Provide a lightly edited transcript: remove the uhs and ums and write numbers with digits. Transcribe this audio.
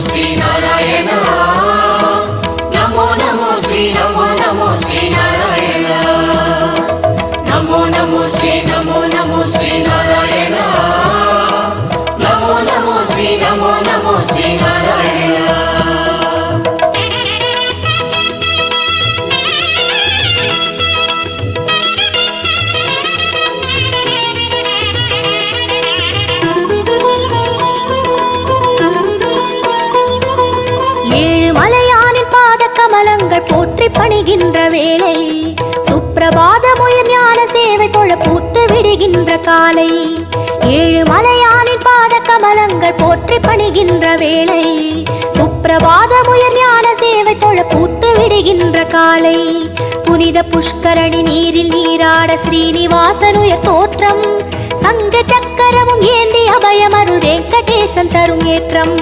श्री नारायण नमो नमो श्री नमो नमो श्री नारायण नमो नमो श्री नारायण नमो नमो श्री नारायण போற்றி பணிகின்ற வேளை சுப்பிரபாதமுயர் ஞான சேவை தொழ பூத்து விடுகின்ற காலை ஏழு மலையானின் பாத கமலங்கள் போற்றி பணிகின்ற வேளை சுப்பிரபாதமுயர் ஞான சேவை தொழ பூத்து விடுகின்ற காலை புனித புஷ்கரணி நீரில் நீராட ஸ்ரீனிவாசனுயர் தோற்றம் சங்க சக்கரமும் ஏந்தி அபயமருள் வெங்கடேசன் தரும் ஏற்றம்